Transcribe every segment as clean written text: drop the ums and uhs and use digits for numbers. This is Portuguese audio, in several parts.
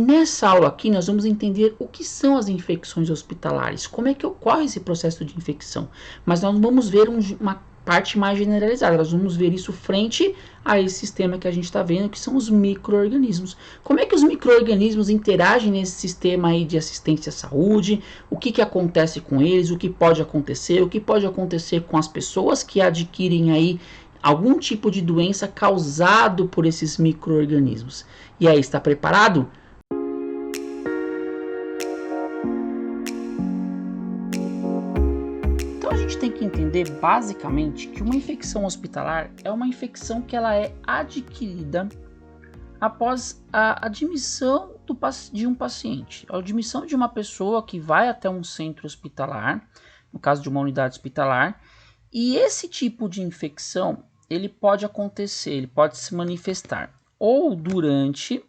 nessa aula aqui nós vamos entender o que são as infecções hospitalares, como é que ocorre esse processo de infecção, mas nós vamos ver uma parte mais generalizada, nós vamos ver isso frente a esse sistema que a gente está vendo, que são os micro-organismos. Como é que os micro-organismos interagem nesse sistema aí de assistência à saúde, o que acontece com eles, o que pode acontecer com as pessoas que adquirem aí algum tipo de doença causado por esses micro-organismos. E aí, está preparado? Então a gente tem que entender basicamente que uma infecção hospitalar é uma infecção que ela é adquirida após a admissão de um paciente, a admissão de uma pessoa que vai até um centro hospitalar, no caso de uma unidade hospitalar, e esse tipo de infecção ele pode acontecer, ele pode se manifestar ou durante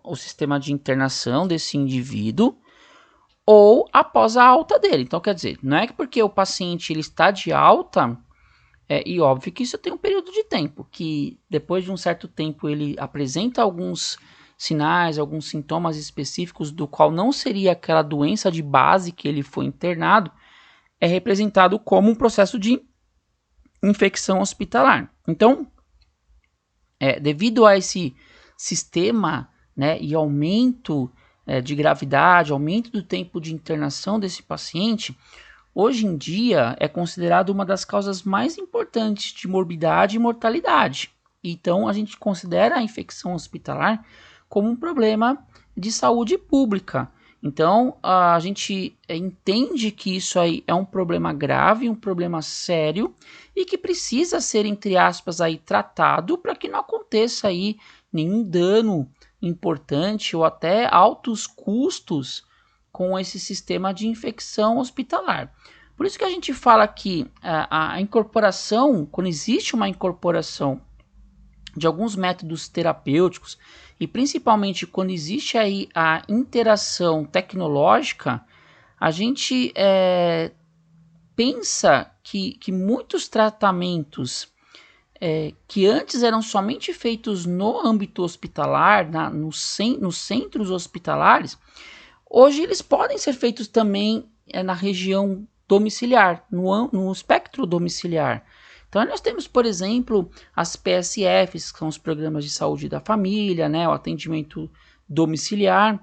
o sistema de internação desse indivíduo ou após a alta dele. Então, quer dizer, não é que porque o paciente ele está de alta, e óbvio que isso tem um período de tempo, que depois de um certo tempo ele apresenta alguns sinais, alguns sintomas específicos do qual não seria aquela doença de base que ele foi internado, é representado como um processo de infecção hospitalar. Então, devido a esse sistema, né, e aumento de gravidade, aumento do tempo de internação desse paciente, hoje em dia é considerado uma das causas mais importantes de morbidade e mortalidade. Então, a gente considera a infecção hospitalar como um problema de saúde pública. Então, a gente entende que isso aí é um problema grave, um problema sério e que precisa ser, entre aspas, aí, tratado para que não aconteça aí nenhum dano importante ou até altos custos com esse sistema de infecção hospitalar. Por isso que a gente fala que a incorporação, quando existe uma incorporação de alguns métodos terapêuticos e principalmente quando existe aí a interação tecnológica, a gente pensa que muitos tratamentos que antes eram somente feitos no âmbito hospitalar, nos centros hospitalares, hoje eles podem ser feitos também na região domiciliar, no espectro domiciliar. Então nós temos, por exemplo, as PSFs, que são os programas de saúde da família, né, o atendimento domiciliar,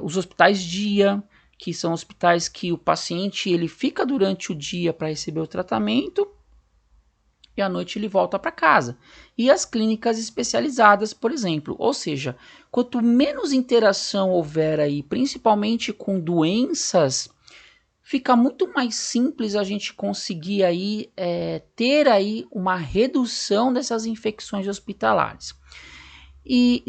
os hospitais dia, que são hospitais que o paciente ele fica durante o dia para receber o tratamento e à noite ele volta para casa. E as clínicas especializadas, por exemplo. Ou seja, quanto menos interação houver aí, principalmente com doenças, fica muito mais simples a gente conseguir aí, ter aí uma redução dessas infecções hospitalares. E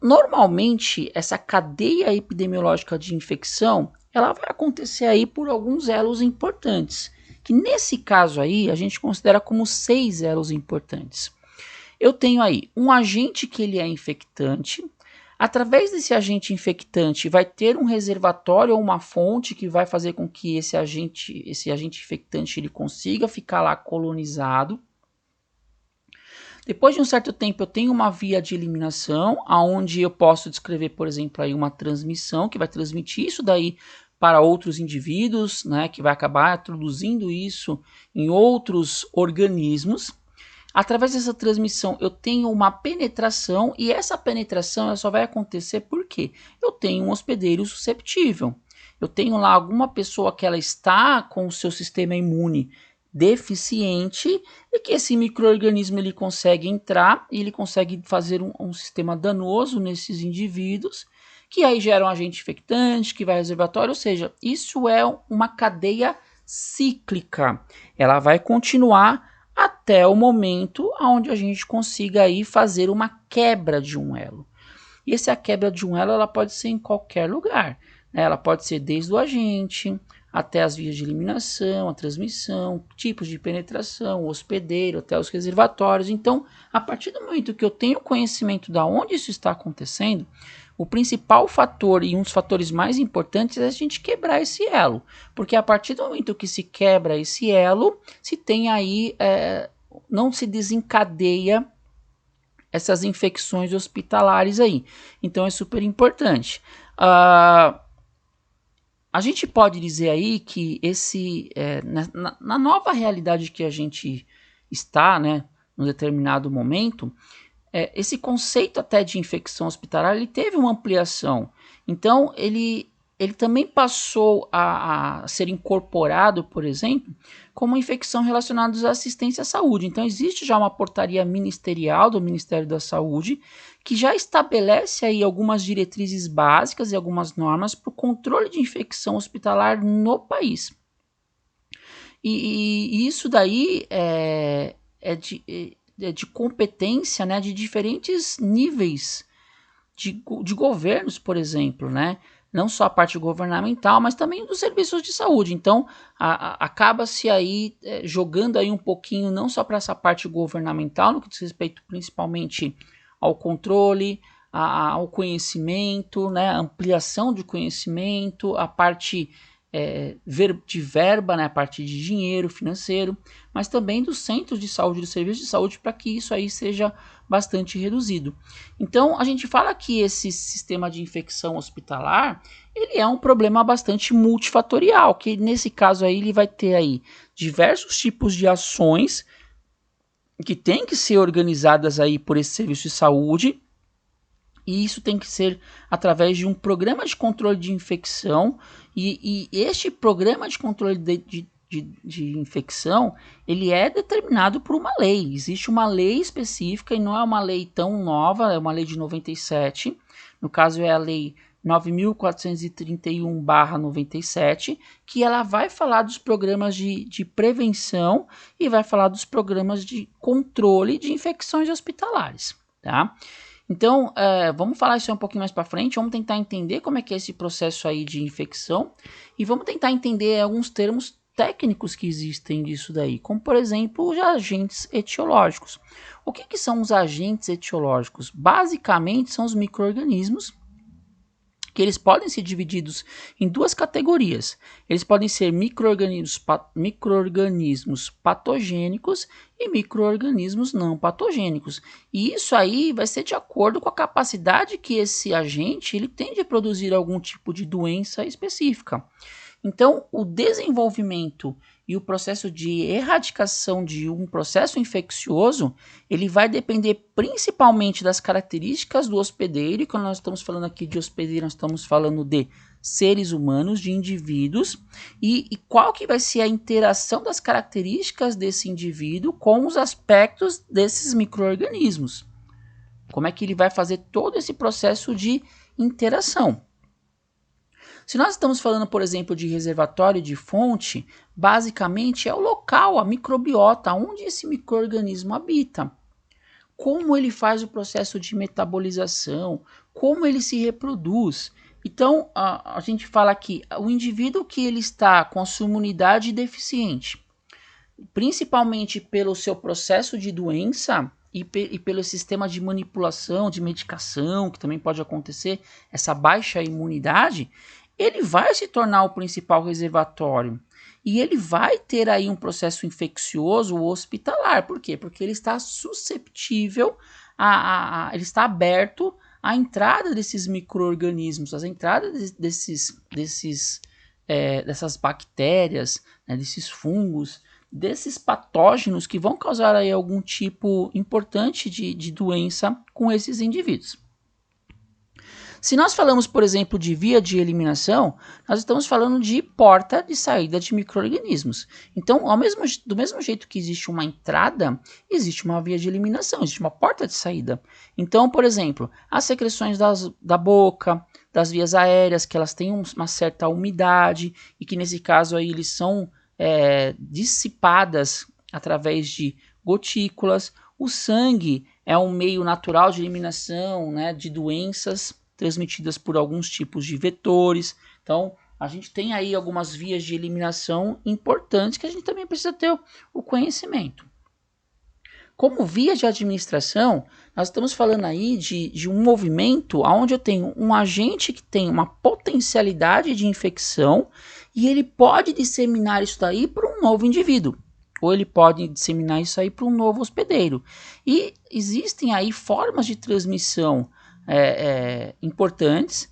normalmente essa cadeia epidemiológica de infecção ela vai acontecer aí por alguns elos importantes, que nesse caso aí a gente considera como 6 elos importantes. Eu tenho aí um agente que ele é infectante. Através desse agente infectante vai ter um reservatório ou uma fonte que vai fazer com que esse agente infectante ele consiga ficar lá colonizado. Depois de um certo tempo eu tenho uma via de eliminação, onde eu posso descrever, por exemplo, aí uma transmissão que vai transmitir isso daí para outros indivíduos, né, que vai acabar introduzindo isso em outros organismos. Através dessa transmissão eu tenho uma penetração e essa penetração ela só vai acontecer porque eu tenho um hospedeiro susceptível. Eu tenho lá alguma pessoa que ela está com o seu sistema imune deficiente e que esse micro-organismo ele consegue entrar e ele consegue fazer um sistema danoso nesses indivíduos que aí gera um agente infectante, que vai ao reservatório, ou seja, isso é uma cadeia cíclica. Ela vai continuar até o momento onde a gente consiga aí fazer uma quebra de um elo. E essa quebra de um elo ela pode ser em qualquer lugar, né? Ela pode ser desde o agente até as vias de eliminação, a transmissão, tipos de penetração, o hospedeiro, até os reservatórios. Então, a partir do momento que eu tenho conhecimento de onde isso está acontecendo, o principal fator e um dos fatores mais importantes é a gente quebrar esse elo, porque a partir do momento que se quebra esse elo, se tem aí, não se desencadeia essas infecções hospitalares aí. Então é super importante. A gente pode dizer aí que na nova realidade que a gente está, né, num determinado momento, esse conceito até de infecção hospitalar ele teve uma ampliação. Então ele também passou a ser incorporado, por exemplo, como infecção relacionada à assistência à saúde. Então existe já uma portaria ministerial do Ministério da Saúde que já estabelece aí algumas diretrizes básicas e algumas normas para o controle de infecção hospitalar no país. E isso daí é de competência, né, de diferentes níveis de governos, por exemplo, né? Não só a parte governamental, mas também dos serviços de saúde. Então, acaba-se aí jogando aí um pouquinho, não só para essa parte governamental, no que diz respeito principalmente ao controle, ao conhecimento, né? Ampliação de conhecimento, a parte de verba, né? A parte de dinheiro financeiro, mas também dos centros de saúde, dos serviços de saúde, para que isso aí seja bastante reduzido. Então, a gente fala que esse sistema de infecção hospitalar, ele é um problema bastante multifatorial, que nesse caso aí ele vai ter aí diversos tipos de ações que tem que ser organizadas aí por esse serviço de saúde, e isso tem que ser através de um programa de controle de infecção, e este programa de controle de infecção, ele é determinado por uma lei. Existe uma lei específica, e não é uma lei tão nova, é uma lei de 97, no caso é a lei 9.431/97, que ela vai falar dos programas de prevenção e vai falar dos programas de controle de infecções hospitalares, tá? Então, vamos falar isso um pouquinho mais para frente, vamos tentar entender como é que é esse processo aí de infecção e vamos tentar entender alguns termos técnicos que existem disso daí, como por exemplo os agentes etiológicos. O que são os agentes etiológicos? Basicamente são os micro-organismos que eles podem ser divididos em duas categorias. Eles podem ser micro-organismos patogênicos e micro-organismos não patogênicos. E isso aí vai ser de acordo com a capacidade que esse agente ele tem de produzir algum tipo de doença específica. Então, o desenvolvimento e o processo de erradicação de um processo infeccioso, ele vai depender principalmente das características do hospedeiro, e quando nós estamos falando aqui de hospedeiro, nós estamos falando de seres humanos, de indivíduos, e qual que vai ser a interação das características desse indivíduo com os aspectos desses micro-organismos. Como é que ele vai fazer todo esse processo de interação. Se nós estamos falando, por exemplo, de reservatório de fonte, basicamente é o local, a microbiota, onde esse micro-organismo habita. Como ele faz o processo de metabolização, como ele se reproduz. Então, a gente fala que o indivíduo que ele está com a sua imunidade deficiente, principalmente pelo seu processo de doença e pelo sistema de manipulação, de medicação, que também pode acontecer, essa baixa imunidade, ele vai se tornar o principal reservatório e ele vai ter aí um processo infeccioso hospitalar. Por quê? Porque ele está susceptível, ele está aberto à entrada desses micro-organismos, às entradas dessas bactérias, né, desses fungos, desses patógenos que vão causar aí algum tipo importante de doença com esses indivíduos. Se nós falamos, por exemplo, de via de eliminação, nós estamos falando de porta de saída de micro-organismos. Então, do mesmo jeito que existe uma entrada, existe uma via de eliminação, existe uma porta de saída. Então, por exemplo, as secreções da boca, das vias aéreas, que elas têm uma certa umidade e que nesse caso aí eles são dissipadas através de gotículas. O sangue é um meio natural de eliminação, né, de doenças transmitidas por alguns tipos de vetores. Então, a gente tem aí algumas vias de eliminação importantes que a gente também precisa ter o conhecimento. Como via de administração, nós estamos falando aí de um movimento onde eu tenho um agente que tem uma potencialidade de infecção e ele pode disseminar isso daí para um novo indivíduo. ou ele pode disseminar isso aí para um novo hospedeiro. E existem aí formas de transmissão importantes.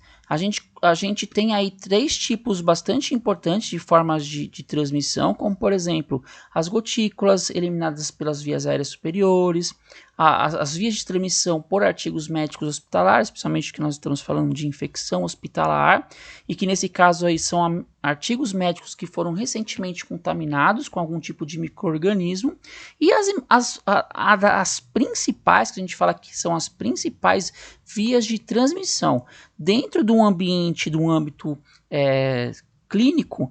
A gente tem aí 3 tipos bastante importantes de formas de transmissão, como por exemplo, as gotículas eliminadas pelas vias aéreas superiores, as vias de transmissão por artigos médicos hospitalares, principalmente que nós estamos falando de infecção hospitalar, e que nesse caso aí são artigos médicos que foram recentemente contaminados com algum tipo de micro-organismo, e as principais, que a gente fala que são as principais vias de transmissão dentro de um ambiente, de um âmbito clínico,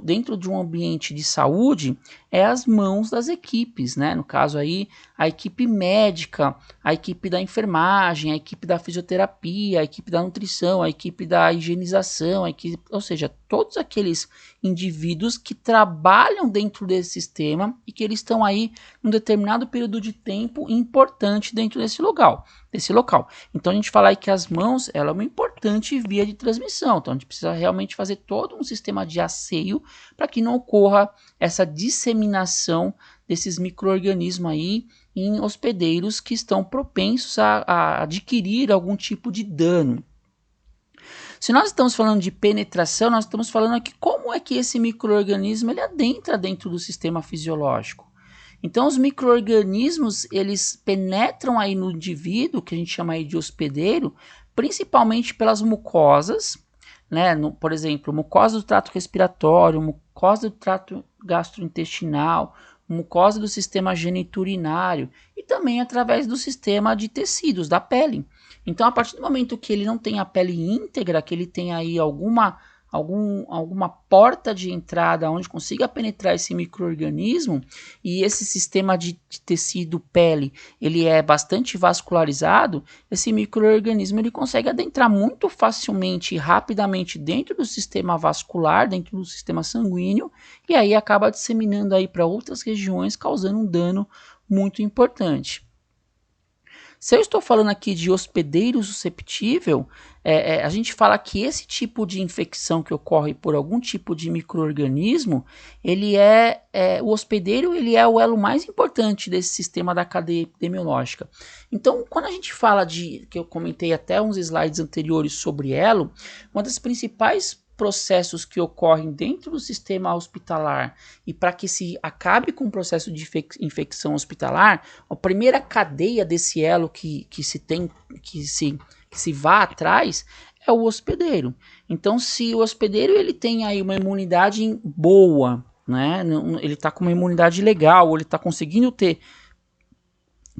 dentro de um ambiente de saúde, é as mãos das equipes, né? No caso aí, a equipe médica, a equipe da enfermagem, a equipe da fisioterapia, a equipe da nutrição, a equipe da higienização, ou seja, todos aqueles indivíduos que trabalham dentro desse sistema e que eles estão aí num determinado período de tempo importante dentro desse local. Então a gente fala aí que as mãos, ela é uma importante via de transmissão, então a gente precisa realmente fazer todo um sistema de asseio para que não ocorra essa disseminação desses micro-organismos aí em hospedeiros que estão propensos a adquirir algum tipo de dano. Se nós estamos falando de penetração, nós estamos falando aqui como é que esse micro-organismo ele adentra dentro do sistema fisiológico. Então os micro-organismos eles penetram aí no indivíduo, que a gente chama aí de hospedeiro, principalmente pelas mucosas, né? Por exemplo, mucosa do trato respiratório, mucosa do trato gastrointestinal, mucosa do sistema geniturinário e também através do sistema de tecidos, da pele. Então, a partir do momento que ele não tem a pele íntegra, que ele tem aí alguma porta de entrada onde consiga penetrar esse micro-organismo, e esse sistema de tecido pele ele é bastante vascularizado, esse micro-organismo ele consegue adentrar muito facilmente e rapidamente dentro do sistema vascular, dentro do sistema sanguíneo, e aí acaba disseminando aí para outras regiões, causando um dano muito importante. Se eu estou falando aqui de hospedeiro susceptível, a gente fala que esse tipo de infecção que ocorre por algum tipo de micro-organismo, o hospedeiro ele é o elo mais importante desse sistema da cadeia epidemiológica. Então, quando a gente fala que eu comentei até uns slides anteriores sobre elo, uma das principais processos que ocorrem dentro do sistema hospitalar e para que se acabe com o processo de infecção hospitalar, a primeira cadeia desse elo que se vá atrás é o hospedeiro. Então, se o hospedeiro ele tem aí uma imunidade boa, né, ele está com uma imunidade legal, ou ele está conseguindo ter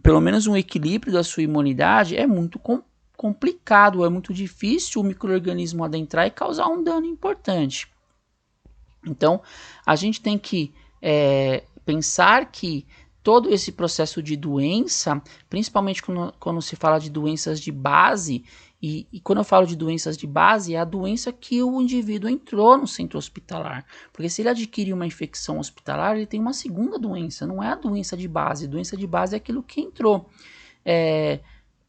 pelo menos um equilíbrio da sua imunidade, é muito complicado, é muito difícil o micro-organismo adentrar e causar um dano importante. Então, a gente tem que pensar que todo esse processo de doença, principalmente quando se fala de doenças de base, e quando eu falo de doenças de base, é a doença que o indivíduo entrou no centro hospitalar. Porque se ele adquirir uma infecção hospitalar, ele tem uma segunda doença, não é a doença de base. A doença de base é aquilo que entrou.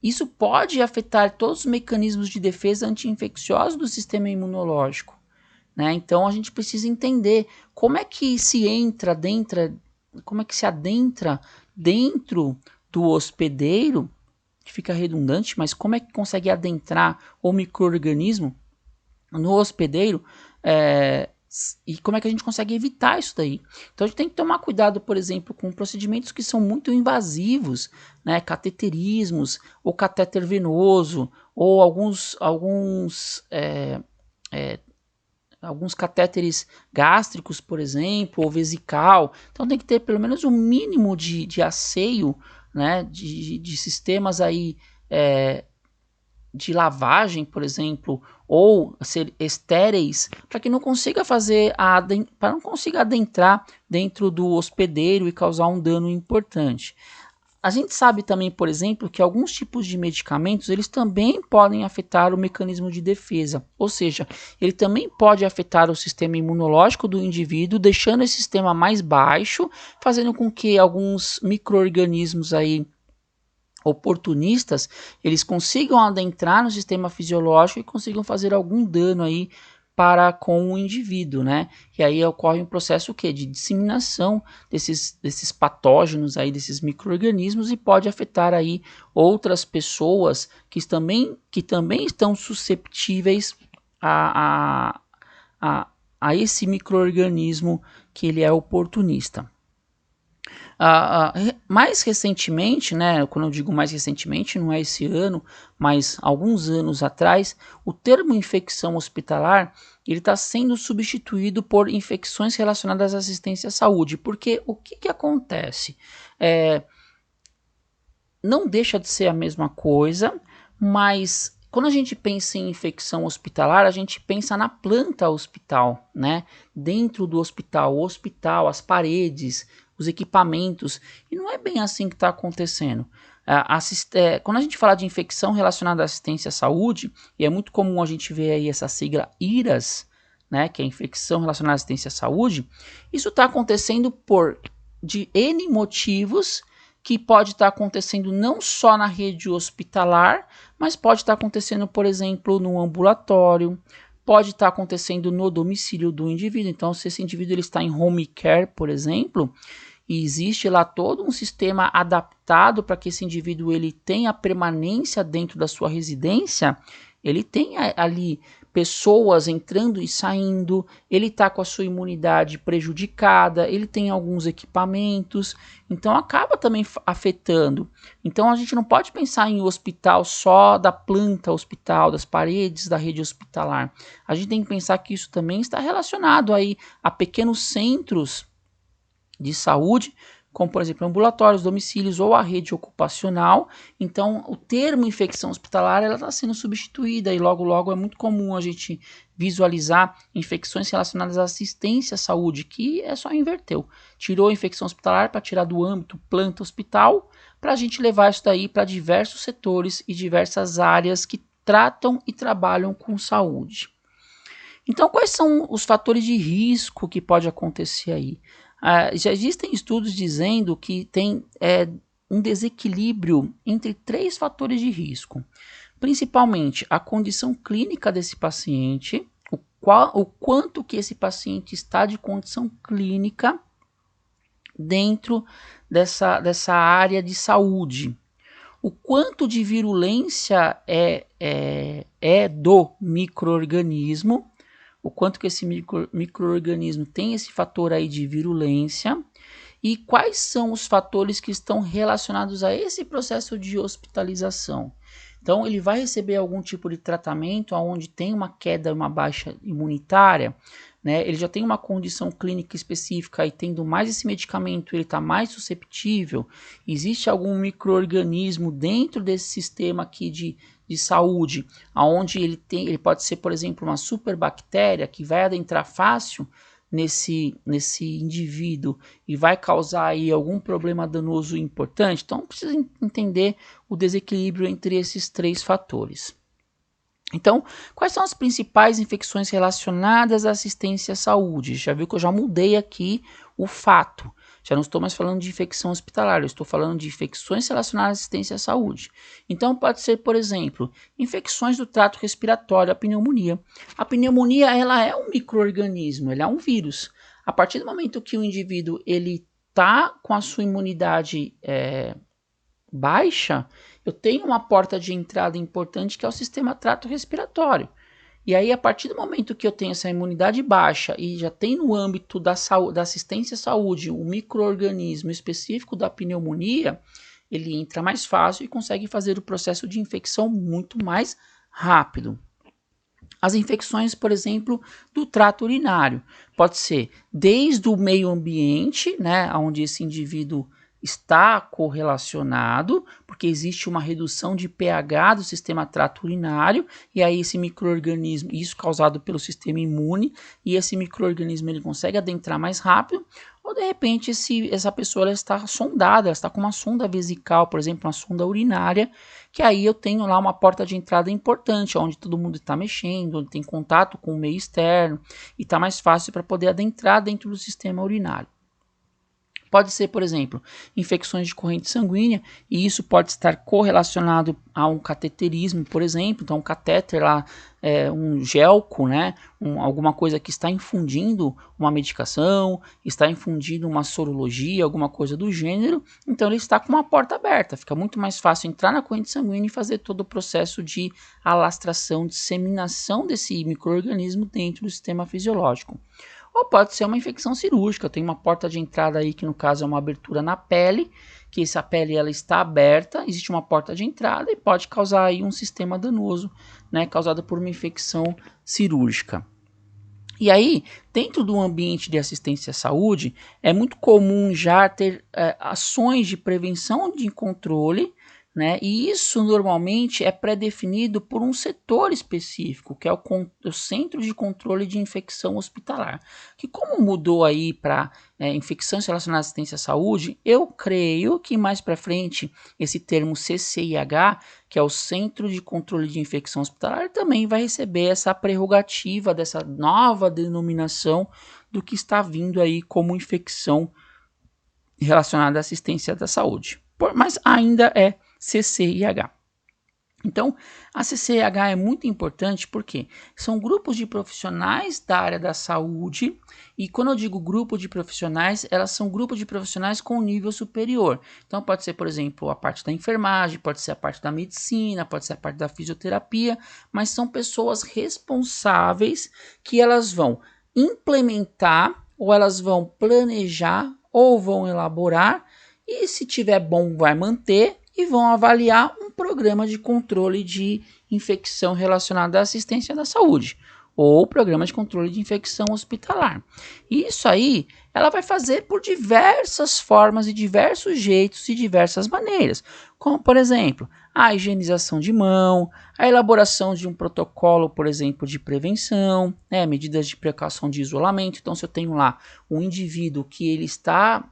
Isso pode afetar todos os mecanismos de defesa anti-infecciosos do sistema imunológico, né? Então a gente precisa entender como é que se adentra dentro do hospedeiro, que fica redundante, mas como é que consegue adentrar o micro-organismo no hospedeiro, e como é que a gente consegue evitar isso daí. Então a gente tem que tomar cuidado, por exemplo, com procedimentos que são muito invasivos, né, cateterismos, ou catéter venoso, ou alguns catéteres gástricos, por exemplo, ou vesical. Então tem que ter pelo menos um mínimo de asseio, né, de sistemas aí de lavagem, por exemplo, ou ser estéreis, para que não consiga adentrar dentro do hospedeiro e causar um dano importante. A gente sabe também, por exemplo, que alguns tipos de medicamentos eles também podem afetar o mecanismo de defesa, ou seja, ele também pode afetar o sistema imunológico do indivíduo, deixando esse sistema mais baixo, fazendo com que alguns micro-organismos aí oportunistas, eles consigam adentrar no sistema fisiológico e consigam fazer algum dano aí para com o indivíduo, né? E aí ocorre um processo o quê? De disseminação desses patógenos aí, desses micro-organismos, e pode afetar aí outras pessoas que também estão susceptíveis a esse micro-organismo que ele é oportunista. Mais recentemente, né, quando eu digo mais recentemente, não é esse ano, mas alguns anos atrás, o termo infecção hospitalar ele está sendo substituído por infecções relacionadas à assistência à saúde, porque o que acontece? Não deixa de ser a mesma coisa, mas quando a gente pensa em infecção hospitalar, a gente pensa na planta hospital, né? Dentro do hospital, o hospital, as paredes, os equipamentos, e não é bem assim que está acontecendo. Quando a gente fala de infecção relacionada à assistência à saúde, e é muito comum a gente ver aí essa sigla IRAS, né, que é infecção relacionada à assistência à saúde, isso está acontecendo de N motivos, que pode estar acontecendo não só na rede hospitalar, mas pode estar acontecendo, por exemplo, no ambulatório, pode estar acontecendo no domicílio do indivíduo. Então, se esse indivíduo ele está em home care, por exemplo, e existe lá todo um sistema adaptado para que esse indivíduo ele tenha permanência dentro da sua residência, ele tem ali pessoas entrando e saindo, ele está com a sua imunidade prejudicada, ele tem alguns equipamentos, então acaba também afetando. Então a gente não pode pensar em hospital só da planta hospital, das paredes da rede hospitalar. A gente tem que pensar que isso também está relacionado aí a pequenos centros de saúde, como por exemplo ambulatórios, domicílios ou a rede ocupacional. Então o termo infecção hospitalar está sendo substituída e logo é muito comum a gente visualizar infecções relacionadas à assistência à saúde, que é só inverteu. Tirou a infecção hospitalar para tirar do âmbito planta hospital, para a gente levar isso daí para diversos setores e diversas áreas que tratam e trabalham com saúde. Então quais são os fatores de risco que pode acontecer aí? Já existem estudos dizendo que tem um desequilíbrio entre 3 fatores de risco, principalmente a condição clínica desse paciente, o quanto que esse paciente está de condição clínica dentro dessa área de saúde, o quanto de virulência é do micro-organismo, o quanto que esse micro-organismo tem esse fator aí de virulência e quais são os fatores que estão relacionados a esse processo de hospitalização. Então ele vai receber algum tipo de tratamento onde tem uma queda, uma baixa imunitária, né? Ele já tem uma condição clínica específica e tendo mais esse medicamento ele está mais susceptível. Existe algum micro-organismo dentro desse sistema aqui de saúde, onde ele pode ser, por exemplo, uma superbactéria que vai adentrar fácil nesse indivíduo e vai causar aí algum problema danoso importante. Então precisa entender o desequilíbrio entre esses 3 fatores. Então, quais são as principais infecções relacionadas à assistência à saúde? Já viu que eu já mudei aqui o fato. Já não estou mais falando de infecção hospitalar, eu estou falando de infecções relacionadas à assistência à saúde. Então pode ser, por exemplo, infecções do trato respiratório, a pneumonia. A pneumonia ela é um micro-organismo, ela é um vírus. A partir do momento que o indivíduo ele está com a sua imunidade baixa, eu tenho uma porta de entrada importante que é o sistema trato respiratório. E aí, a partir do momento que eu tenho essa imunidade baixa e já tem no âmbito da assistência à saúde um micro-organismo específico da pneumonia, ele entra mais fácil e consegue fazer o processo de infecção muito mais rápido. As infecções, por exemplo, do trato urinário. Pode ser desde o meio ambiente, né, onde esse indivíduo está correlacionado, porque existe uma redução de pH do sistema trato urinário, e aí esse micro-organismo, isso causado pelo sistema imune, e esse micro-organismo ele consegue adentrar mais rápido, ou de repente essa pessoa ela está sondada, ela está com uma sonda vesical, por exemplo, uma sonda urinária, que aí eu tenho lá uma porta de entrada importante, onde todo mundo está mexendo, onde tem contato com o meio externo, e está mais fácil para poder adentrar dentro do sistema urinário. Pode ser, por exemplo, infecções de corrente sanguínea, e isso pode estar correlacionado a um cateterismo, por exemplo. Então, um catéter lá, um gelco, né? Alguma coisa que está infundindo uma medicação, está infundindo uma sorologia, alguma coisa do gênero. Então, ele está com uma porta aberta. Fica muito mais fácil entrar na corrente sanguínea e fazer todo o processo de alastração, disseminação desse micro-organismo dentro do sistema fisiológico. Ou pode ser uma infecção cirúrgica. Tem uma porta de entrada aí que no caso é uma abertura na pele, que essa pele ela está aberta, existe uma porta de entrada e pode causar aí um sistema danoso, né, causado por uma infecção cirúrgica. E aí, dentro do ambiente de assistência à saúde, é muito comum já ter ações de prevenção de controle, né? E isso normalmente é pré-definido por um setor específico, que é o Centro de Controle de Infecção Hospitalar. Que como mudou aí para infecções relacionadas à assistência à saúde, eu creio que mais para frente esse termo CCIH, que é o Centro de Controle de Infecção Hospitalar, também vai receber essa prerrogativa dessa nova denominação do que está vindo aí como infecção relacionada à assistência da saúde. Mas ainda é CCIH. Então, a CCIH é muito importante porque são grupos de profissionais da área da saúde, e quando eu digo grupo de profissionais, elas são grupos de profissionais com nível superior. Então, pode ser, por exemplo, a parte da enfermagem, pode ser a parte da medicina, pode ser a parte da fisioterapia, mas são pessoas responsáveis que elas vão implementar, ou elas vão planejar, ou vão elaborar, e se tiver bom, vai manter, e vão avaliar um programa de controle de infecção relacionada à assistência da saúde, ou programa de controle de infecção hospitalar. E isso aí, ela vai fazer por diversas formas e diversos jeitos e diversas maneiras, como, por exemplo, a higienização de mão, a elaboração de um protocolo, por exemplo, de prevenção, né, medidas de precaução de isolamento. Então, se eu tenho lá um indivíduo que ele está,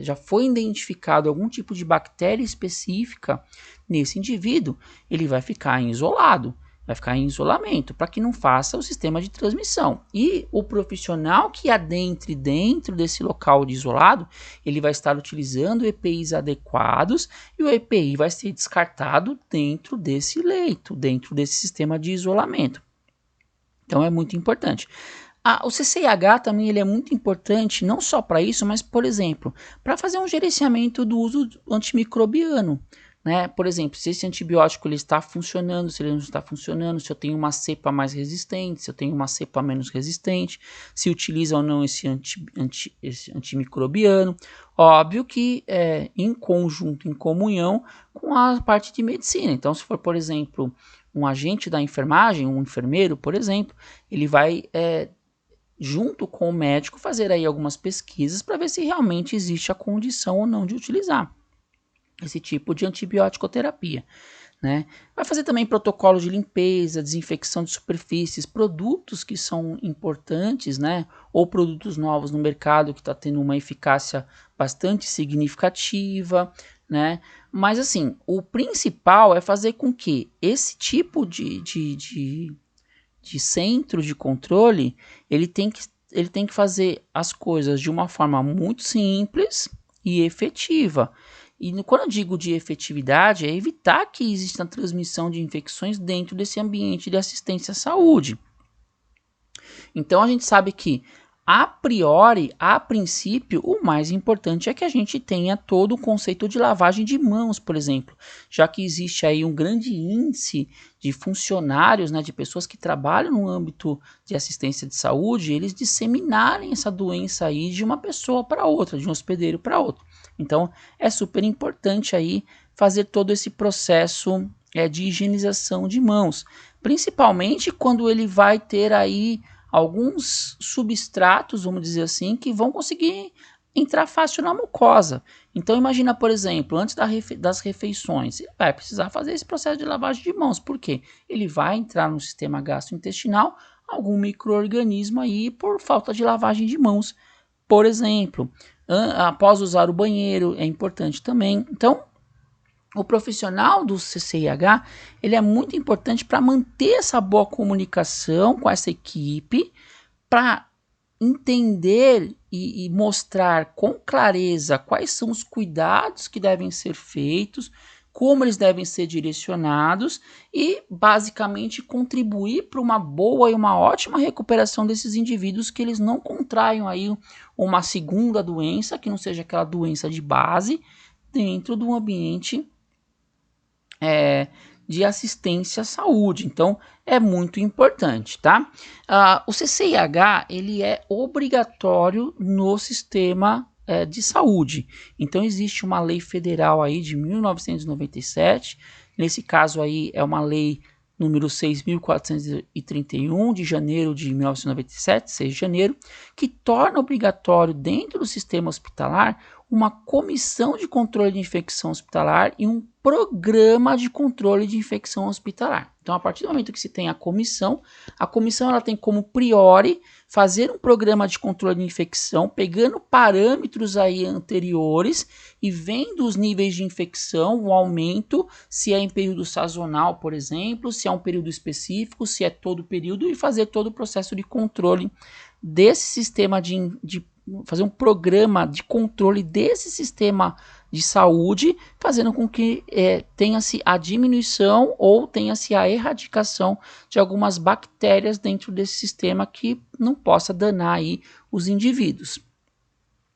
já foi identificado algum tipo de bactéria específica nesse indivíduo, ele vai ficar isolado. Vai ficar em isolamento para que não faça o sistema de transmissão. E o profissional que adentre dentro desse local de isolado, ele vai estar utilizando EPIs adequados e o EPI vai ser descartado dentro desse leito, dentro desse sistema de isolamento. Então é muito importante. O CCIH também ele é muito importante, não só para isso, mas, por exemplo, para fazer um gerenciamento do uso antimicrobiano. Né? Por exemplo, se esse antibiótico ele está funcionando, se ele não está funcionando, se eu tenho uma cepa mais resistente, se eu tenho uma cepa menos resistente, se utiliza ou não esse antimicrobiano. Óbvio que em conjunto, em comunhão com a parte de medicina. Então, se for, por exemplo, um agente da enfermagem, um enfermeiro, por exemplo, ele vai junto com o médico fazer aí algumas pesquisas para ver se realmente existe a condição ou não de utilizar esse tipo de antibiótico-terapia, né? Vai fazer também protocolo de limpeza, desinfecção de superfícies, produtos que são importantes, né? Ou produtos novos no mercado que está tendo uma eficácia bastante significativa, né? Mas assim, o principal é fazer com que esse tipo de centro de controle, ele tem que fazer as coisas de uma forma muito simples e efetiva. E quando eu digo de efetividade, é evitar que exista a transmissão de infecções dentro desse ambiente de assistência à saúde. Então a gente sabe que, a priori, a princípio, o mais importante é que a gente tenha todo o conceito de lavagem de mãos, por exemplo, já que existe aí um grande índice de funcionários, né, de pessoas que trabalham no âmbito de assistência de saúde, eles disseminarem essa doença aí de uma pessoa para outra, de um hospedeiro para outro. Então, é super importante aí fazer todo esse processo de higienização de mãos, principalmente quando ele vai ter aí alguns substratos, vamos dizer assim, que vão conseguir entrar fácil na mucosa. Então, imagina, por exemplo, antes das refeições, ele vai precisar fazer esse processo de lavagem de mãos. Por quê? Ele vai entrar no sistema gastrointestinal algum micro-organismo aí por falta de lavagem de mãos, por exemplo. Após usar o banheiro, é importante também. Então, o profissional do CCIH, ele é muito importante para manter essa boa comunicação com essa equipe, para entender e mostrar com clareza quais são os cuidados que devem ser feitos, como eles devem ser direcionados e, basicamente, contribuir para uma boa e uma ótima recuperação desses indivíduos, que eles não contraiam aí uma segunda doença, que não seja aquela doença de base, dentro do ambiente de assistência à saúde. Então, é muito importante, tá? O CCIH, ele é obrigatório no sistema de saúde. Então, existe uma lei federal aí de 1997, nesse caso aí é uma lei número 6.431, de janeiro de 1997, 6 de janeiro, que torna obrigatório dentro do sistema hospitalar uma comissão de controle de infecção hospitalar e um programa de controle de infecção hospitalar. Então, a partir do momento que se tem a comissão ela tem como priori fazer um programa de controle de infecção, pegando parâmetros aí anteriores e vendo os níveis de infecção, o aumento, se é em período sazonal, por exemplo, se é um período específico, se é todo o período, e fazer todo o processo de controle desse sistema de fazer um programa de controle desse sistema de saúde, fazendo com que tenha-se a diminuição ou tenha-se a erradicação de algumas bactérias dentro desse sistema que não possa danar aí os indivíduos.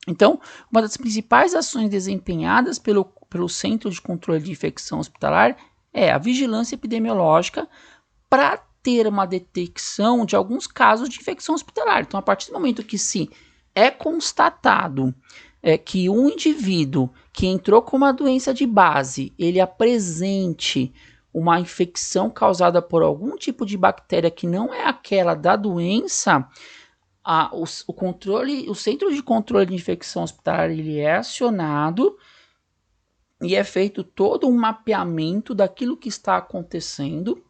Então, uma das principais ações desempenhadas pelo Centro de Controle de Infecção Hospitalar é a vigilância epidemiológica para ter uma detecção de alguns casos de infecção hospitalar. Então, a partir do momento que se é constatado que um indivíduo que entrou com uma doença de base, ele apresente uma infecção causada por algum tipo de bactéria que não é aquela da doença, o Centro de Controle de Infecção Hospitalar, ele é acionado e é feito todo um mapeamento daquilo que está acontecendo.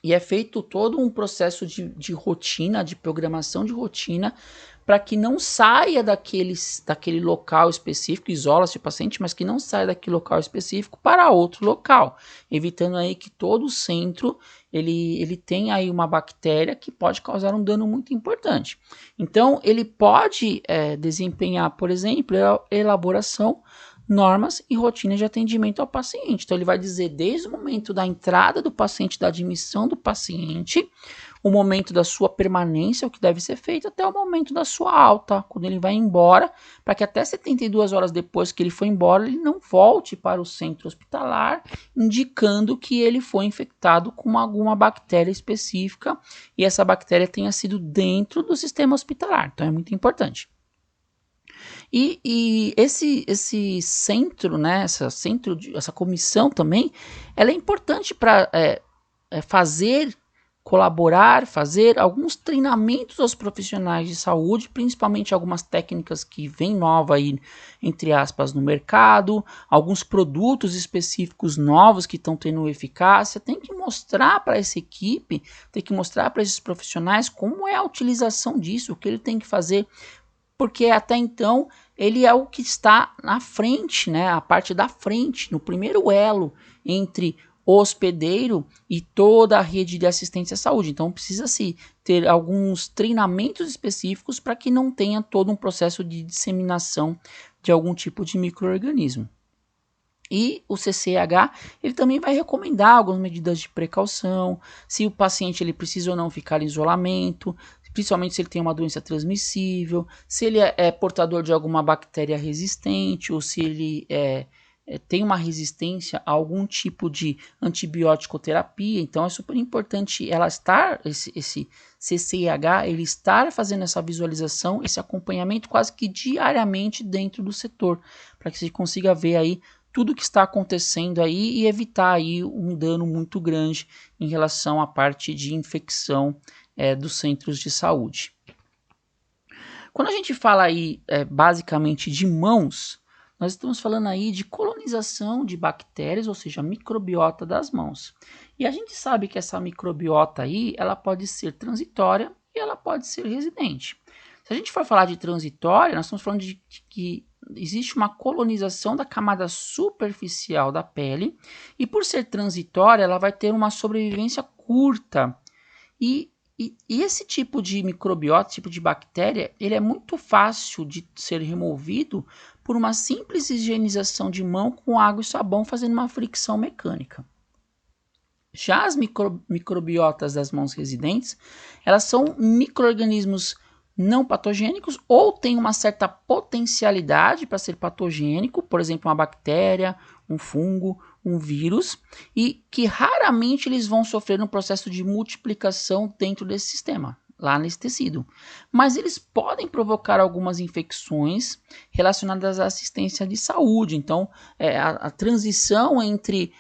E é feito todo um processo de rotina, de programação de rotina, para que não saia daquele local específico, isola-se o paciente, mas que não saia daquele local específico para outro local, evitando aí que todo o centro ele tenha aí uma bactéria que pode causar um dano muito importante. Então, ele pode desempenhar, por exemplo, a elaboração, normas e rotinas de atendimento ao paciente. Então, ele vai dizer desde o momento da entrada do paciente, da admissão do paciente, o momento da sua permanência, o que deve ser feito, até o momento da sua alta, quando ele vai embora, para que até 72 horas depois que ele foi embora, ele não volte para o centro hospitalar, indicando que ele foi infectado com alguma bactéria específica e essa bactéria tenha sido dentro do sistema hospitalar. Então, é muito importante. E esse centro, né, essa comissão também, ela é importante para colaborar, fazer alguns treinamentos aos profissionais de saúde, principalmente algumas técnicas que vêm nova aí, entre aspas, no mercado, alguns produtos específicos novos que estão tendo eficácia. Tem que mostrar para essa equipe, tem que mostrar para esses profissionais como é a utilização disso, o que ele tem que fazer, porque até então ele é o que está na frente, né? A parte da frente, no primeiro elo entre o hospedeiro e toda a rede de assistência à saúde. Então precisa-se ter alguns treinamentos específicos para que não tenha todo um processo de disseminação de algum tipo de micro-organismo. E o CCH, ele também vai recomendar algumas medidas de precaução, se o paciente ele precisa ou não ficar em isolamento, principalmente se ele tem uma doença transmissível, se ele é portador de alguma bactéria resistente, ou se ele tem uma resistência a algum tipo de antibiótico terapia. Então é super importante ela estar, esse CCIH, ele estar fazendo essa visualização, esse acompanhamento quase que diariamente dentro do setor, para que você consiga ver aí tudo que está acontecendo aí e evitar aí um dano muito grande em relação à parte de infecção dos centros de saúde. Quando a gente fala aí basicamente de mãos, nós estamos falando aí de colonização de bactérias, ou seja, a microbiota das mãos. E a gente sabe que essa microbiota aí, ela pode ser transitória e ela pode ser residente. Se a gente for falar de transitória, nós estamos falando de que existe uma colonização da camada superficial da pele e por ser transitória, ela vai ter uma sobrevivência curta e E esse tipo de microbiota, tipo de bactéria, ele é muito fácil de ser removido por uma simples higienização de mão com água e sabão fazendo uma fricção mecânica. Já as microbiotas das mãos residentes, elas são micro-organismos não patogênicos ou têm uma certa potencialidade para ser patogênico, por exemplo, uma bactéria, um fungo, um vírus, e que raramente eles vão sofrer um processo de multiplicação dentro desse sistema, lá nesse tecido. Mas eles podem provocar algumas infecções relacionadas à assistência de saúde. Então, a transição entre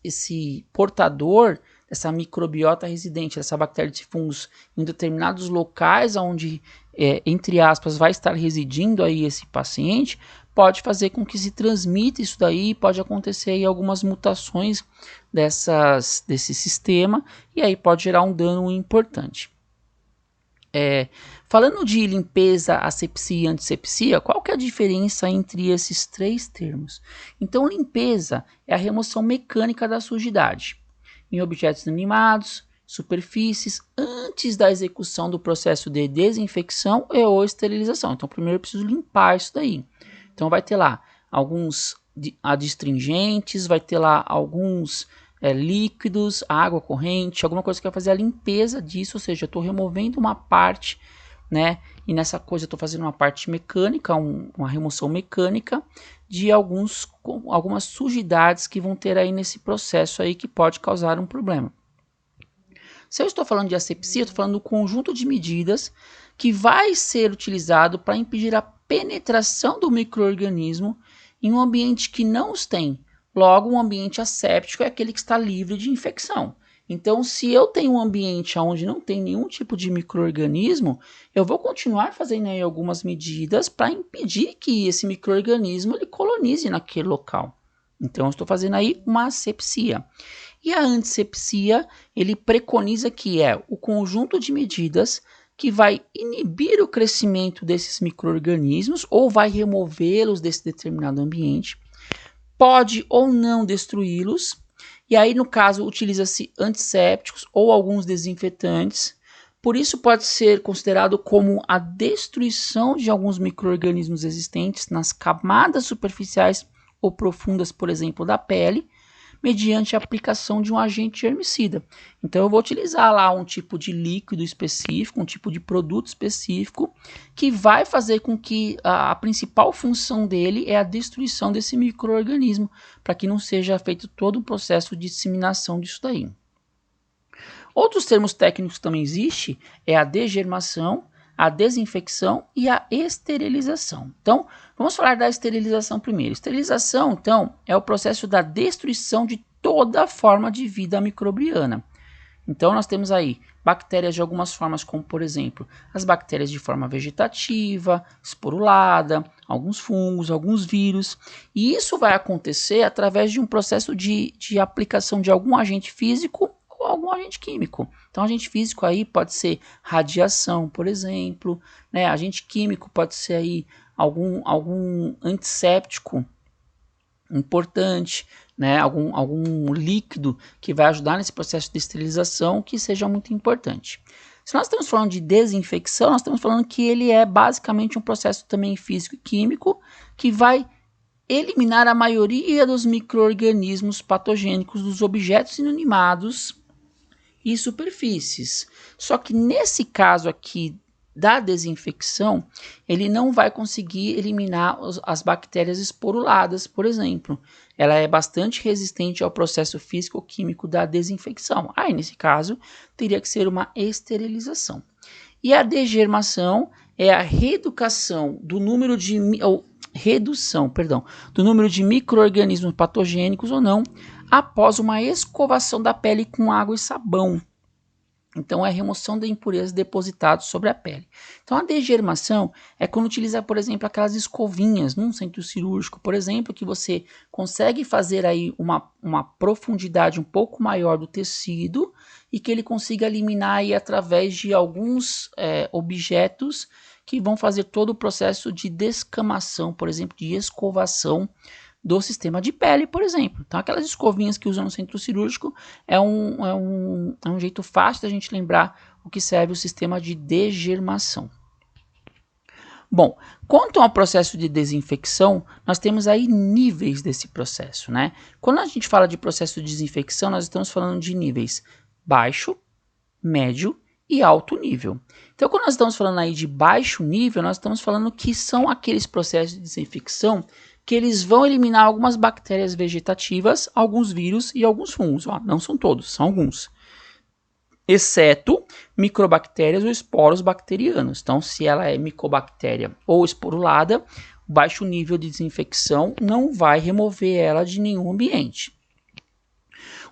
esse portador dessa microbiota residente, dessa bactéria de fungos em determinados locais onde, entre aspas, vai estar residindo aí esse paciente, pode fazer com que se transmita isso daí, pode acontecer aí algumas mutações desse sistema e aí pode gerar um dano importante. Falando de limpeza, asepsia e antisepsia, qual que é a diferença entre esses três termos? Então, limpeza é a remoção mecânica da sujidade em objetos inanimados, superfícies, antes da execução do processo de desinfecção e ou esterilização. Então, primeiro eu preciso limpar isso daí. Então, vai ter lá alguns adstringentes, vai ter lá alguns líquidos, água corrente, alguma coisa que vai fazer a limpeza disso, ou seja, eu estou removendo uma parte, né? E nessa coisa eu estou fazendo uma parte mecânica, uma remoção mecânica de algumas sujidades que vão ter aí nesse processo aí que pode causar um problema. Se eu estou falando de asepsia, eu estou falando do conjunto de medidas que vai ser utilizado para impedir a penetração do micro-organismo em um ambiente que não os tem. Logo, um ambiente asséptico é aquele que está livre de infecção. Então, se eu tenho um ambiente onde não tem nenhum tipo de micro-organismo, eu vou continuar fazendo aí algumas medidas para impedir que esse micro-organismo ele colonize naquele local. Então, eu estou fazendo aí uma asepsia. E a antisepsia, ele preconiza que é o conjunto de medidas que vai inibir o crescimento desses micro-organismos ou vai removê-los desse determinado ambiente, pode ou não destruí-los, e aí no caso utiliza-se antissépticos ou alguns desinfetantes. Por isso pode ser considerado como a destruição de alguns micro-organismos existentes nas camadas superficiais ou profundas, por exemplo, da pele, mediante a aplicação de um agente germicida. Então eu vou utilizar lá um tipo de líquido específico, um tipo de produto específico, que vai fazer com que a principal função dele é a destruição desse micro-organismo, para que não seja feito todo o processo de disseminação disso daí. Outros termos técnicos que também existem é a degermação, a desinfecção e a esterilização. Então, vamos falar da esterilização primeiro. Esterilização, então, é o processo da destruição de toda forma de vida microbiana. Então, nós temos aí bactérias de algumas formas, como, por exemplo, as bactérias de forma vegetativa, esporulada, alguns fungos, alguns vírus. E isso vai acontecer através de um processo de aplicação de algum agente físico ou algum agente químico. Então, agente físico aí pode ser radiação, por exemplo, né? Agente químico pode ser aí algum antisséptico importante, né? Algum líquido que vai ajudar nesse processo de esterilização que seja muito importante. Se nós estamos falando de desinfecção, nós estamos falando que ele é basicamente um processo também físico e químico que vai eliminar a maioria dos micro-organismos patogênicos dos objetos inanimados e superfícies. Só que nesse caso aqui da desinfecção, ele não vai conseguir eliminar as bactérias esporuladas, por exemplo. Ela é bastante resistente ao processo físico-químico da desinfecção. Aí, nesse caso, teria que ser uma esterilização. E a degermação é a redução do número de micro-organismos patogênicos ou não, após uma escovação da pele com água e sabão. Então, é a remoção da impureza depositadas sobre a pele. Então, a degermação é quando utiliza, por exemplo, aquelas escovinhas num centro cirúrgico, por exemplo, que você consegue fazer aí uma profundidade um pouco maior do tecido e que ele consiga eliminar aí através de alguns objetos que vão fazer todo o processo de descamação, por exemplo, de escovação do sistema de pele, por exemplo. Então, aquelas escovinhas que usam no centro cirúrgico é um jeito fácil da gente lembrar o que serve o sistema de degermação. Bom, quanto ao processo de desinfecção, nós temos aí níveis desse processo, né? Quando a gente fala de processo de desinfecção, nós estamos falando de níveis baixo, médio e alto nível. Então, quando nós estamos falando aí de baixo nível, nós estamos falando que são aqueles processos de desinfecção que eles vão eliminar algumas bactérias vegetativas, alguns vírus e alguns fungos. Ó, não são todos, são alguns. Exceto microbactérias ou esporos bacterianos. Então, se ela é micobactéria ou esporulada, o baixo nível de desinfecção não vai remover ela de nenhum ambiente.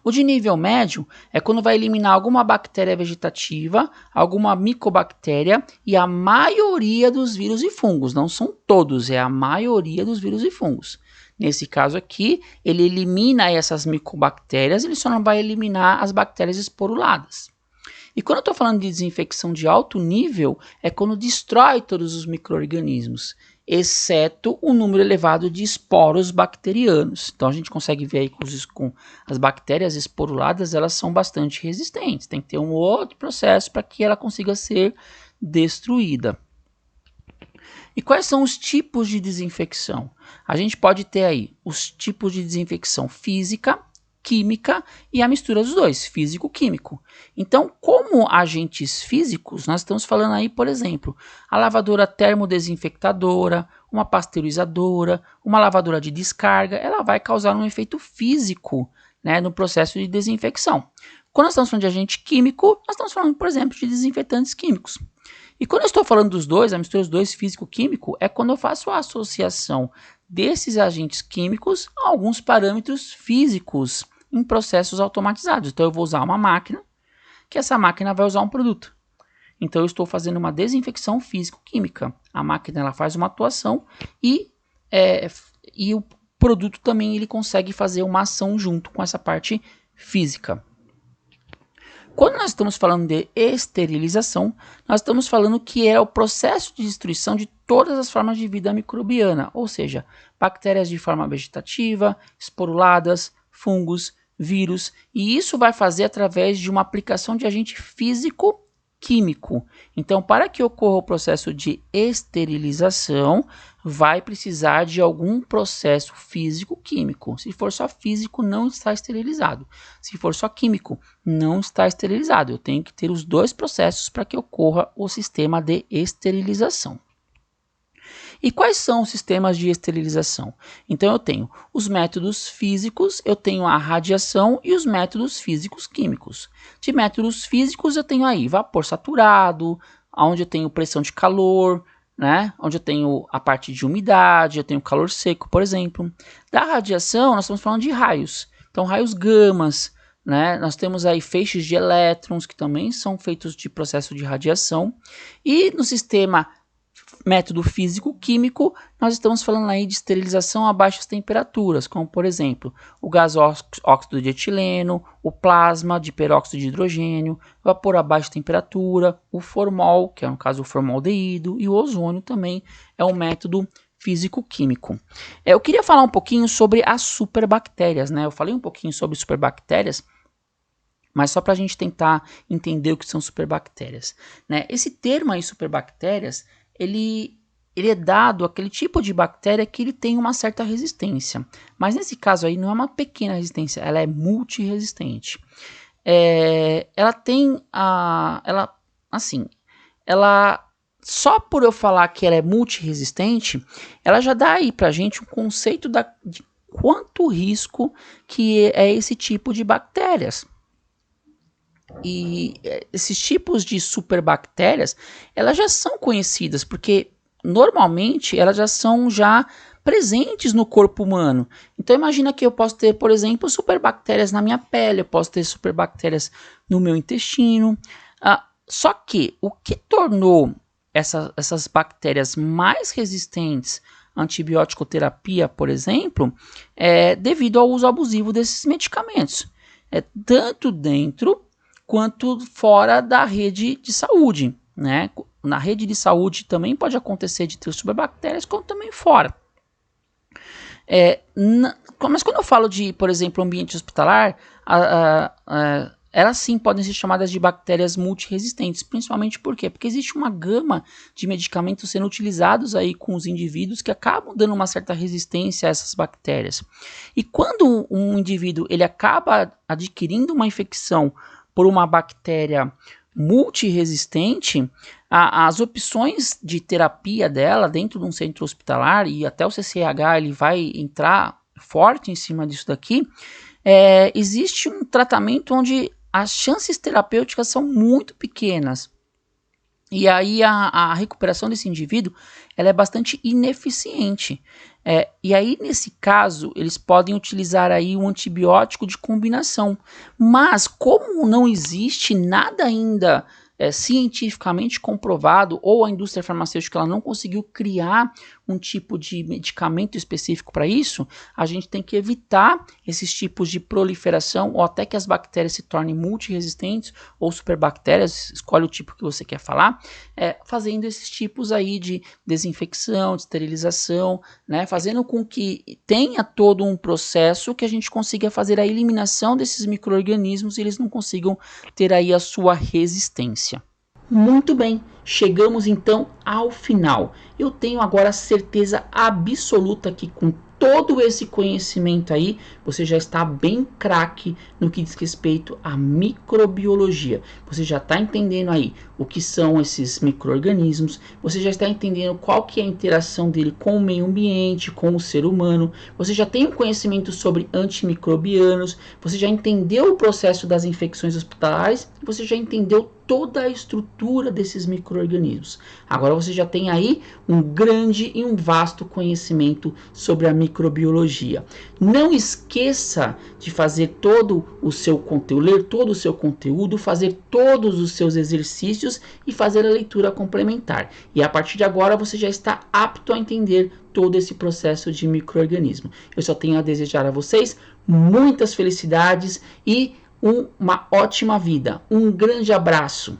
O de nível médio é quando vai eliminar alguma bactéria vegetativa, alguma micobactéria e a maioria dos vírus e fungos. Não são todos, é a maioria dos vírus e fungos. Nesse caso aqui, ele elimina essas micobactérias, ele só não vai eliminar as bactérias esporuladas. E quando eu estou falando de desinfecção de alto nível, é quando destrói todos os micro-organismos, exceto o número elevado de esporos bacterianos. Então a gente consegue ver aí com as bactérias esporuladas, elas são bastante resistentes. Tem que ter um outro processo para que ela consiga ser destruída. E quais são os tipos de desinfecção? A gente pode ter aí os tipos de desinfecção física, química e a mistura dos dois, físico-químico. Então, como agentes físicos, nós estamos falando aí, por exemplo, a lavadora termodesinfectadora, uma pasteurizadora, uma lavadora de descarga, ela vai causar um efeito físico, né, no processo de desinfecção. Quando nós estamos falando de agente químico, nós estamos falando, por exemplo, de desinfetantes químicos. E quando eu estou falando dos dois, a mistura dos dois, físico-químico, é quando eu faço a associação desses agentes químicos a alguns parâmetros físicos em processos automatizados. Então eu vou usar uma máquina, que essa máquina vai usar um produto. Então eu estou fazendo uma desinfecção físico-química. A máquina ela faz uma atuação e o produto também ele consegue fazer uma ação junto com essa parte física. Quando nós estamos falando de esterilização, nós estamos falando que é o processo de destruição de todas as formas de vida microbiana, ou seja, bactérias de forma vegetativa, esporuladas, fungos, vírus, e isso vai fazer através de uma aplicação de agente físico-químico. Então, para que ocorra o processo de esterilização, vai precisar de algum processo físico-químico. Se for só físico, não está esterilizado. Se for só químico, não está esterilizado. Eu tenho que ter os dois processos para que ocorra o sistema de esterilização. E quais são os sistemas de esterilização? Então eu tenho os métodos físicos, eu tenho a radiação e os métodos físicos químicos. De métodos físicos eu tenho aí vapor saturado, onde eu tenho pressão de calor, né? Onde eu tenho a parte de umidade, eu tenho calor seco, por exemplo. Da radiação nós estamos falando de raios, então raios gamas, né? Nós temos aí feixes de elétrons que também são feitos de processo de radiação. E no sistema método físico-químico, nós estamos falando aí de esterilização a baixas temperaturas, como por exemplo, o gás óxido de etileno, o plasma de peróxido de hidrogênio, vapor a baixa temperatura, o formol, que é no caso o formaldeído, e o ozônio também é um método físico-químico. Eu queria falar um pouquinho sobre as superbactérias, né? Eu falei um pouquinho sobre superbactérias, mas só para a gente tentar entender o que são superbactérias, né? Esse termo aí, superbactérias, ele é dado àquele tipo de bactéria que ele tem uma certa resistência. Mas nesse caso aí não é uma pequena resistência, ela é multiresistente. Só por eu falar que ela é multiresistente, ela já dá aí pra gente um conceito de quanto risco que é esse tipo de bactérias. E esses tipos de superbactérias, elas já são conhecidas, porque normalmente elas já são presentes no corpo humano. Então imagina que eu posso ter, por exemplo, superbactérias na minha pele, eu posso ter superbactérias no meu intestino. Só que o que tornou essas bactérias mais resistentes à antibiótico-terapia, por exemplo, é devido ao uso abusivo desses medicamentos. Tanto dentro quanto fora da rede de saúde, né? Na rede de saúde também pode acontecer de ter superbactérias, como também fora. Mas quando eu falo de, por exemplo, ambiente hospitalar, elas sim podem ser chamadas de bactérias multiresistentes, principalmente por quê? Porque existe uma gama de medicamentos sendo utilizados aí com os indivíduos que acabam dando uma certa resistência a essas bactérias. E quando um indivíduo ele acaba adquirindo uma infecção por uma bactéria multiresistente, as opções de terapia dela dentro de um centro hospitalar, e até o CCH ele vai entrar forte em cima disso daqui, existe um tratamento onde as chances terapêuticas são muito pequenas. E aí a recuperação desse indivíduo ela é bastante ineficiente. E aí, nesse caso, eles podem utilizar aí um antibiótico de combinação. Mas como não existe nada ainda cientificamente comprovado, ou a indústria farmacêutica ela não conseguiu criar um tipo de medicamento específico para isso, a gente tem que evitar esses tipos de proliferação, ou até que as bactérias se tornem multiresistentes, ou superbactérias, escolhe o tipo que você quer falar, fazendo esses tipos aí de desinfecção, de esterilização, né, fazendo com que tenha todo um processo que a gente consiga fazer a eliminação desses micro-organismos e eles não consigam ter aí a sua resistência. Muito bem, chegamos então ao final. Eu tenho agora certeza absoluta que com todo esse conhecimento aí, você já está bem craque no que diz respeito à microbiologia. Você já está entendendo aí o que são esses micro-organismos, você já está entendendo qual que é a interação dele com o meio ambiente, com o ser humano, você já tem um conhecimento sobre antimicrobianos, você já entendeu o processo das infecções hospitalares, você já entendeu toda a estrutura desses micro-organismos. Agora você já tem aí um grande e um vasto conhecimento sobre a microbiologia. Não esqueça de fazer todo o seu conteúdo, ler todo o seu conteúdo, fazer todos os seus exercícios e fazer a leitura complementar. E a partir de agora você já está apto a entender todo esse processo de micro-organismo. Eu só tenho a desejar a vocês muitas felicidades e uma ótima vida. Um grande abraço.